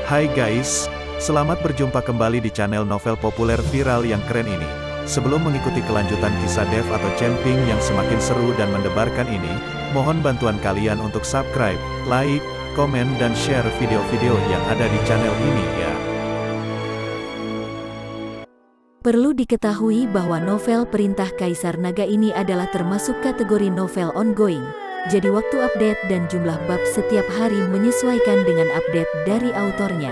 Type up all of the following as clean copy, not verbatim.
Hai guys, selamat berjumpa kembali di channel novel populer viral yang keren ini. Sebelum mengikuti kelanjutan kisah Dev atau Camping yang semakin seru dan mendebarkan ini, mohon bantuan kalian untuk subscribe, like, komen dan share video-video yang ada di channel ini ya. Perlu diketahui bahwa novel Perintah Kaisar Naga ini adalah termasuk kategori novel ongoing. Jadi waktu update dan jumlah bab setiap hari menyesuaikan dengan update dari autornya.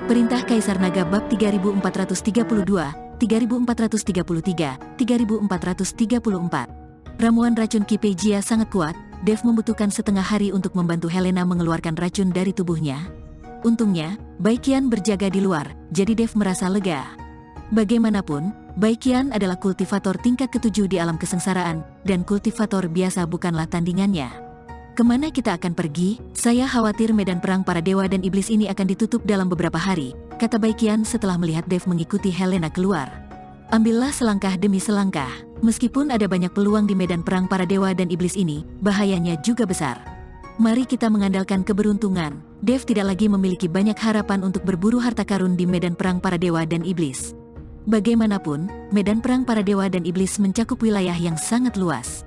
Perintah Kaisar Naga bab 3432, 3433, 3434. Ramuan racun Kipejia sangat kuat. Dev membutuhkan setengah hari untuk membantu Helena mengeluarkan racun dari tubuhnya. Untungnya, Baikian berjaga di luar, jadi Dev merasa lega. Bagaimanapun, Baikian adalah kultivator tingkat ke-7 di alam kesengsaraan, dan kultivator biasa bukanlah tandingannya. Kemana kita akan pergi? Saya khawatir medan perang para dewa dan iblis ini akan ditutup dalam beberapa hari, kata Baikian setelah melihat Dev mengikuti Helena keluar. Ambillah selangkah demi selangkah. Meskipun ada banyak peluang di medan perang para dewa dan iblis ini, bahayanya juga besar. Mari kita mengandalkan keberuntungan. Dev tidak lagi memiliki banyak harapan untuk berburu harta karun di medan perang para dewa dan iblis. Bagaimanapun, medan perang para dewa dan iblis mencakup wilayah yang sangat luas.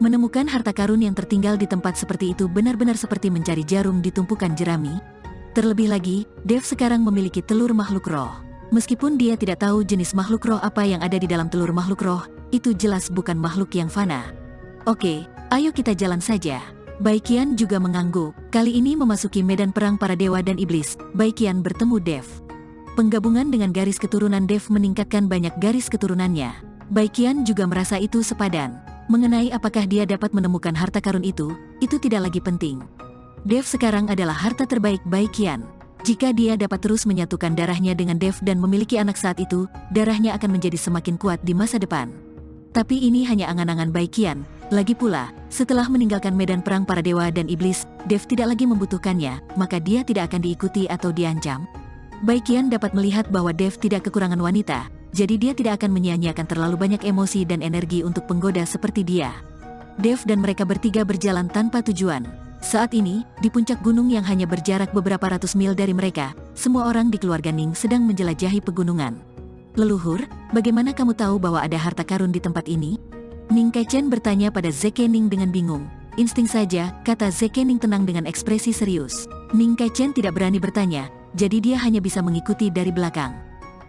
Menemukan harta karun yang tertinggal di tempat seperti itu benar-benar seperti mencari jarum di tumpukan jerami. Terlebih lagi, Dev sekarang memiliki telur makhluk roh. Meskipun dia tidak tahu jenis makhluk roh apa yang ada di dalam telur makhluk roh, itu jelas bukan makhluk yang fana. Oke, ayo kita jalan saja. Baikian juga mengangguk. Kali ini memasuki medan perang para dewa dan iblis, Baikian bertemu Dev. Penggabungan dengan garis keturunan Dev meningkatkan banyak garis keturunannya. Baikian juga merasa itu sepadan. Mengenai apakah dia dapat menemukan harta karun itu tidak lagi penting. Dev sekarang adalah harta terbaik Baikian. Jika dia dapat terus menyatukan darahnya dengan Dev dan memiliki anak saat itu, darahnya akan menjadi semakin kuat di masa depan. Tapi ini hanya angan-angan Baikian. Lagi pula, setelah meninggalkan medan perang para dewa dan iblis, Dev tidak lagi membutuhkannya, maka dia tidak akan diikuti atau diancam. Baikian dapat melihat bahwa Dev tidak kekurangan wanita, jadi dia tidak akan menyia-nyiakan terlalu banyak emosi dan energi untuk penggoda seperti dia. Dev dan mereka bertiga berjalan tanpa tujuan. Saat ini, di puncak gunung yang hanya berjarak beberapa ratus mil dari mereka, semua orang di keluarga Ning sedang menjelajahi pegunungan. Leluhur, bagaimana kamu tahu bahwa ada harta karun di tempat ini? Ning Kaichen bertanya pada Zekening dengan bingung. Insting saja, kata Zekening tenang dengan ekspresi serius. Ning Kaichen tidak berani bertanya, jadi dia hanya bisa mengikuti dari belakang.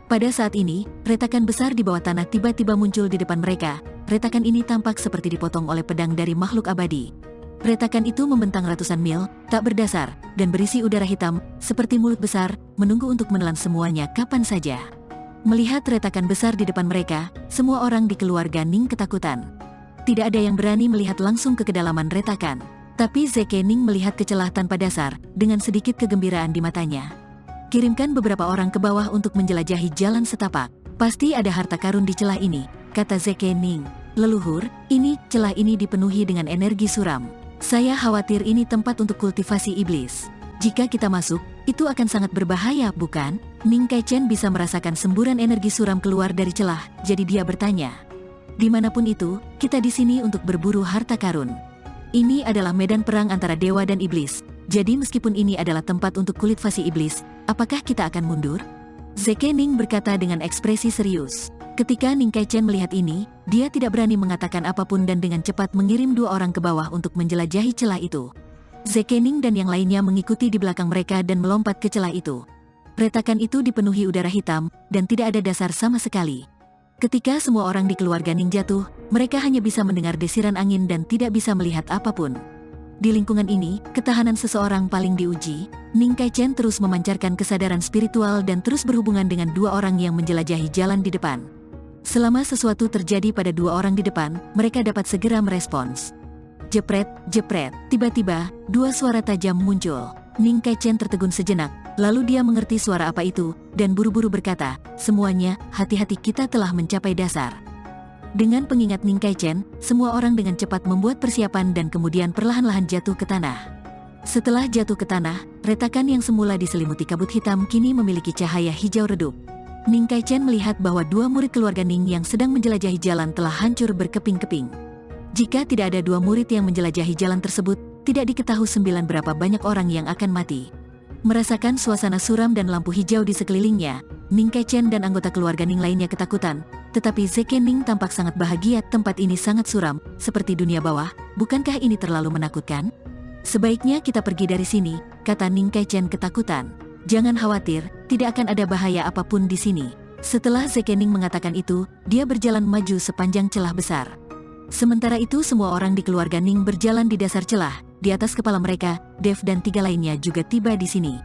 Pada saat ini, retakan besar di bawah tanah tiba-tiba muncul di depan mereka. Retakan ini tampak seperti dipotong oleh pedang dari makhluk abadi. Retakan itu membentang ratusan mil, tak berdasar, dan berisi udara hitam, seperti mulut besar, menunggu untuk menelan semuanya kapan saja. Melihat retakan besar di depan mereka, semua orang di keluarga Ning ketakutan. Tidak ada yang berani melihat langsung ke kedalaman retakan. Tapi Zekening melihat ke celah tanpa dasar, dengan sedikit kegembiraan di matanya. Kirimkan beberapa orang ke bawah untuk menjelajahi jalan setapak. Pasti ada harta karun di celah ini, kata Zekening. Leluhur, celah ini dipenuhi dengan energi suram. Saya khawatir ini tempat untuk kultivasi iblis. Jika kita masuk, itu akan sangat berbahaya, bukan? Ning Kaichen bisa merasakan semburan energi suram keluar dari celah, jadi dia bertanya. Dimanapun itu, kita di sini untuk berburu harta karun. Ini adalah medan perang antara dewa dan iblis, jadi meskipun ini adalah tempat untuk kultivasi iblis, apakah kita akan mundur? Zekening berkata dengan ekspresi serius. Ketika Ning Kaichen melihat ini, dia tidak berani mengatakan apapun dan dengan cepat mengirim 2 orang ke bawah untuk menjelajahi celah itu. Zekening dan yang lainnya mengikuti di belakang mereka dan melompat ke celah itu. Retakan itu dipenuhi udara hitam, dan tidak ada dasar sama sekali. Ketika semua orang di keluarga Ning jatuh, mereka hanya bisa mendengar desiran angin dan tidak bisa melihat apapun. Di lingkungan ini, ketahanan seseorang paling diuji. Ning Kaichen terus memancarkan kesadaran spiritual dan terus berhubungan dengan 2 orang yang menjelajahi jalan di depan. Selama sesuatu terjadi pada 2 orang di depan, mereka dapat segera merespons. Jepret, jepret. Tiba-tiba, 2 suara tajam muncul. Ning Kaichen tertegun sejenak, lalu dia mengerti suara apa itu, dan buru-buru berkata, semuanya, hati-hati kita telah mencapai dasar. Dengan pengingat Ning Kaichen, semua orang dengan cepat membuat persiapan dan kemudian perlahan-lahan jatuh ke tanah. Setelah jatuh ke tanah, retakan yang semula diselimuti kabut hitam kini memiliki cahaya hijau redup. Ning Kaichen melihat bahwa dua murid keluarga Ning yang sedang menjelajahi jalan telah hancur berkeping-keping. Jika tidak ada dua murid yang menjelajahi jalan tersebut, tidak diketahui berapa banyak orang yang akan mati. Merasakan suasana suram dan lampu hijau di sekelilingnya, Ning Kaichen dan anggota keluarga Ning lainnya ketakutan, tetapi Zeke Ning tampak sangat bahagia. Tempat ini sangat suram, seperti dunia bawah, bukankah ini terlalu menakutkan? Sebaiknya kita pergi dari sini, kata Ning Kaichen ketakutan. Jangan khawatir, tidak akan ada bahaya apapun di sini. Setelah Zeke Ning mengatakan itu, dia berjalan maju sepanjang celah besar. Sementara itu semua orang di keluarga Ning berjalan di dasar celah. Di atas kepala mereka, Dev dan 3 lainnya juga tiba di sini.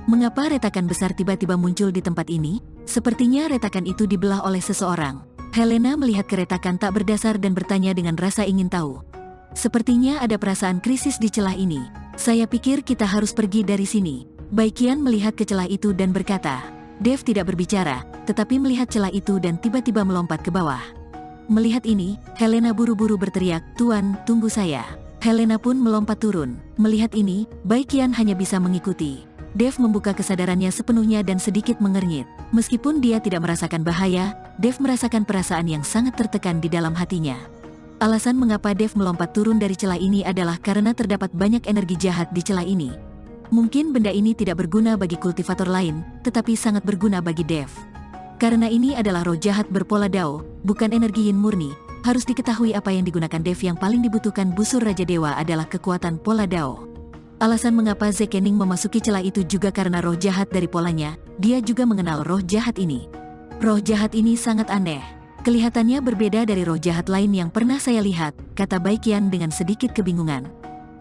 Mengapa retakan besar tiba-tiba muncul di tempat ini? Sepertinya retakan itu dibelah oleh seseorang. Helena melihat keretakan tak berdasar dan bertanya dengan rasa ingin tahu. Sepertinya ada perasaan krisis di celah ini. Saya pikir kita harus pergi dari sini. Baikian melihat ke celah itu dan berkata. Dev tidak berbicara, tetapi melihat celah itu dan tiba-tiba melompat ke bawah. Melihat ini, Helena buru-buru berteriak, "Tuan, tunggu saya." Helena pun melompat turun. Melihat ini, Baikian hanya bisa mengikuti. Dev membuka kesadarannya sepenuhnya dan sedikit mengernyit. Meskipun dia tidak merasakan bahaya, Dev merasakan perasaan yang sangat tertekan di dalam hatinya. Alasan mengapa Dev melompat turun dari celah ini adalah karena terdapat banyak energi jahat di celah ini. Mungkin benda ini tidak berguna bagi kultivator lain, tetapi sangat berguna bagi Dev. Karena ini adalah roh jahat berpola Dao, bukan energi yin murni. Harus diketahui apa yang digunakan Dev yang paling dibutuhkan busur Raja Dewa adalah kekuatan pola Dao. Alasan mengapa Zeke Ning memasuki celah itu juga karena roh jahat dari polanya, dia juga mengenal roh jahat ini. Roh jahat ini sangat aneh. Kelihatannya berbeda dari roh jahat lain yang pernah saya lihat, kata Baikian dengan sedikit kebingungan.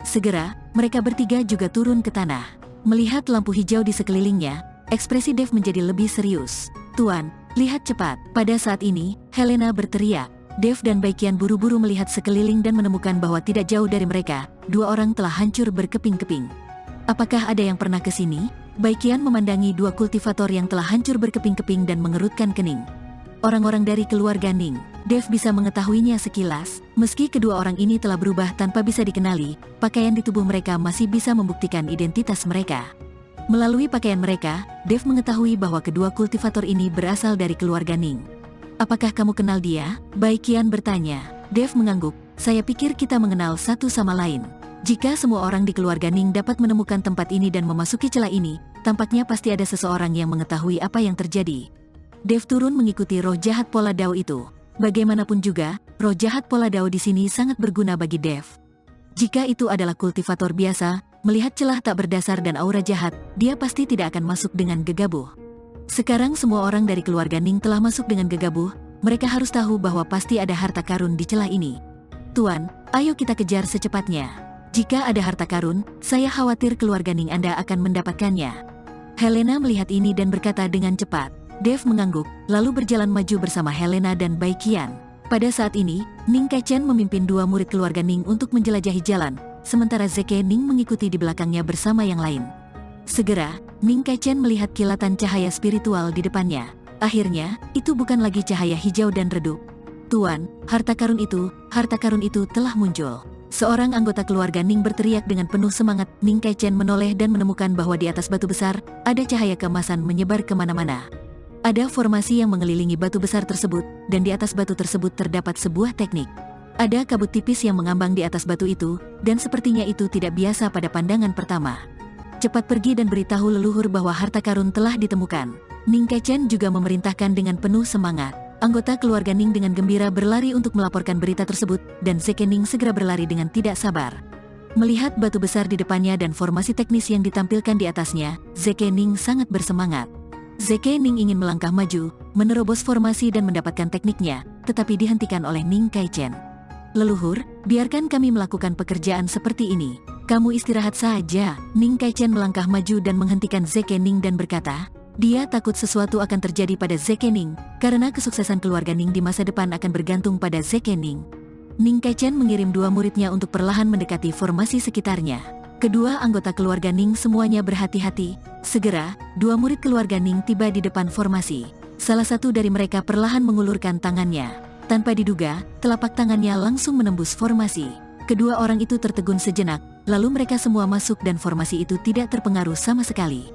Segera, mereka bertiga juga turun ke tanah. Melihat lampu hijau di sekelilingnya, ekspresi Dev menjadi lebih serius. "Tuan, lihat cepat." Pada saat ini, Helena berteriak. Dev dan Baikian buru-buru melihat sekeliling dan menemukan bahwa tidak jauh dari mereka, 2 orang telah hancur berkeping-keping. Apakah ada yang pernah ke sini? Baikian memandangi 2 kultivator yang telah hancur berkeping-keping dan mengerutkan kening. Orang-orang dari keluarga Ning. Dev bisa mengetahuinya sekilas, meski kedua orang ini telah berubah tanpa bisa dikenali, pakaian di tubuh mereka masih bisa membuktikan identitas mereka. Melalui pakaian mereka, Dev mengetahui bahwa kedua kultivator ini berasal dari keluarga Ning. "Apakah kamu kenal dia?" Baikian bertanya. Dev mengangguk, "Saya pikir kita mengenal satu sama lain. Jika semua orang di keluarga Ning dapat menemukan tempat ini dan memasuki celah ini, tampaknya pasti ada seseorang yang mengetahui apa yang terjadi." Dev turun mengikuti roh jahat pola Dao itu. Bagaimanapun juga, roh jahat pola Dao di sini sangat berguna bagi Dev. Jika itu adalah kultivator biasa, melihat celah tak berdasar dan aura jahat, dia pasti tidak akan masuk dengan gegabah. Sekarang semua orang dari keluarga Ning telah masuk dengan gegabah, mereka harus tahu bahwa pasti ada harta karun di celah ini. "Tuan, ayo kita kejar secepatnya. Jika ada harta karun, saya khawatir keluarga Ning Anda akan mendapatkannya." Helena melihat ini dan berkata dengan cepat. Dev mengangguk, lalu berjalan maju bersama Helena dan Baikian. Pada saat ini, Ning Kaichen memimpin 2 murid keluarga Ning untuk menjelajahi jalan, sementara Zeke Ning mengikuti di belakangnya bersama yang lain. Segera, Ning Kaichen melihat kilatan cahaya spiritual di depannya. Akhirnya, itu bukan lagi cahaya hijau dan redup. "Tuan, harta karun itu telah muncul." Seorang anggota keluarga Ning berteriak dengan penuh semangat. Ning Kaichen menoleh dan menemukan bahwa di atas batu besar, ada cahaya keemasan menyebar kemana-mana. Ada formasi yang mengelilingi batu besar tersebut, dan di atas batu tersebut terdapat sebuah teknik. Ada kabut tipis yang mengambang di atas batu itu, dan sepertinya itu tidak biasa pada pandangan pertama. "Cepat pergi dan beritahu leluhur bahwa harta karun telah ditemukan." Ning Kaichen juga memerintahkan dengan penuh semangat. Anggota keluarga Ning dengan gembira berlari untuk melaporkan berita tersebut, dan Zeke Ning segera berlari dengan tidak sabar. Melihat batu besar di depannya dan formasi teknis yang ditampilkan di atasnya, Zeke Ning sangat bersemangat. Zeke Ning ingin melangkah maju, menerobos formasi dan mendapatkan tekniknya, tetapi dihentikan oleh Ning Kaichen. "Leluhur, biarkan kami melakukan pekerjaan seperti ini. Kamu istirahat saja." Ning Kaichen melangkah maju dan menghentikan Zeke Ning dan berkata, dia takut sesuatu akan terjadi pada Zeke Ning, karena kesuksesan keluarga Ning di masa depan akan bergantung pada Zeke Ning. Ning Kaichen mengirim 2 muridnya untuk perlahan mendekati formasi sekitarnya. Kedua anggota keluarga Ning semuanya berhati-hati. Segera, 2 murid keluarga Ning tiba di depan formasi. Salah satu dari mereka perlahan mengulurkan tangannya. Tanpa diduga, telapak tangannya langsung menembus formasi. Kedua orang itu tertegun sejenak, lalu mereka semua masuk dan formasi itu tidak terpengaruh sama sekali.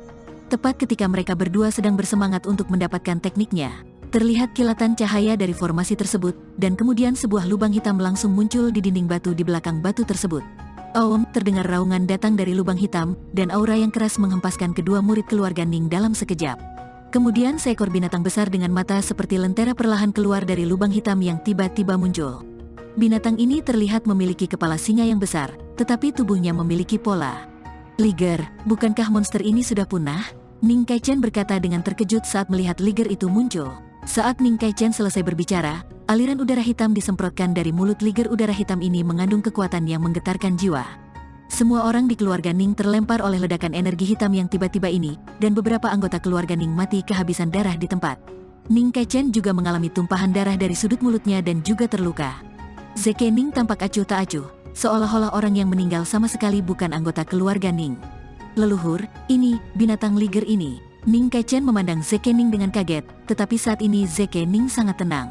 Tepat ketika mereka berdua sedang bersemangat untuk mendapatkan tekniknya, terlihat kilatan cahaya dari formasi tersebut, dan kemudian sebuah lubang hitam langsung muncul di dinding batu di belakang batu tersebut. Aum, terdengar raungan datang dari lubang hitam, dan aura yang keras menghempaskan kedua murid keluarga Ning dalam sekejap. Kemudian seekor binatang besar dengan mata seperti lentera perlahan keluar dari lubang hitam yang tiba-tiba muncul. Binatang ini terlihat memiliki kepala singa yang besar, tetapi tubuhnya memiliki pola. Liger, bukankah monster ini sudah punah? Ning Kaichen berkata dengan terkejut saat melihat Liger itu muncul. Saat Ning Kaichen selesai berbicara, aliran udara hitam disemprotkan dari mulut Liger. Udara hitam ini mengandung kekuatan yang menggetarkan jiwa. Semua orang di keluarga Ning terlempar oleh ledakan energi hitam yang tiba-tiba ini, dan beberapa anggota keluarga Ning mati kehabisan darah di tempat. Ning Kaichen juga mengalami tumpahan darah dari sudut mulutnya dan juga terluka. Zeke Ning tampak acuh tak acuh, seolah-olah orang yang meninggal sama sekali bukan anggota keluarga Ning. Leluhur, ini, binatang Liger ini. Ning Kaichen memandang Zeke Ning dengan kaget, tetapi saat ini Zeke Ning sangat tenang.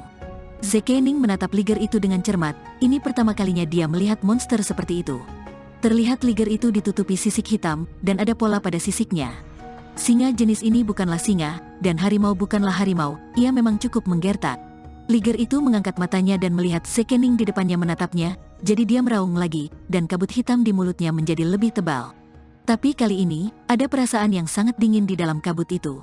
Zeke Ning menatap Liger itu dengan cermat, ini pertama kalinya dia melihat monster seperti itu. Terlihat Liger itu ditutupi sisik hitam, dan ada pola pada sisiknya. Singa jenis ini bukanlah singa, dan harimau bukanlah harimau, ia memang cukup menggertak. Liger itu mengangkat matanya dan melihat Zeke Ning di depannya menatapnya, jadi dia meraung lagi, dan kabut hitam di mulutnya menjadi lebih tebal. Tapi kali ini, ada perasaan yang sangat dingin di dalam kabut itu.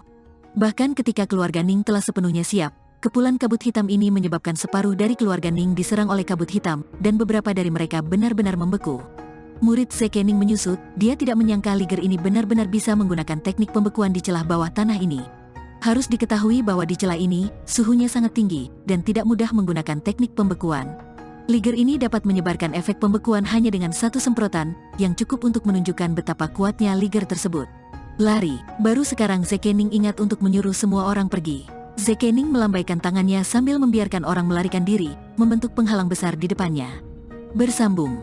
Bahkan ketika keluarga Ning telah sepenuhnya siap, kepulan kabut hitam ini menyebabkan separuh dari keluarga Ning diserang oleh kabut hitam, dan beberapa dari mereka benar-benar membeku. Murid Zeke Ning menyusut, dia tidak menyangka Liger ini benar-benar bisa menggunakan teknik pembekuan di celah bawah tanah ini. Harus diketahui bahwa di celah ini, suhunya sangat tinggi, dan tidak mudah menggunakan teknik pembekuan. Liger ini dapat menyebarkan efek pembekuan hanya dengan satu semprotan, yang cukup untuk menunjukkan betapa kuatnya Liger tersebut. Lari, baru sekarang Zeke Ning ingat untuk menyuruh semua orang pergi. Zeke Ning melambaikan tangannya sambil membiarkan orang melarikan diri, membentuk penghalang besar di depannya. Bersambung.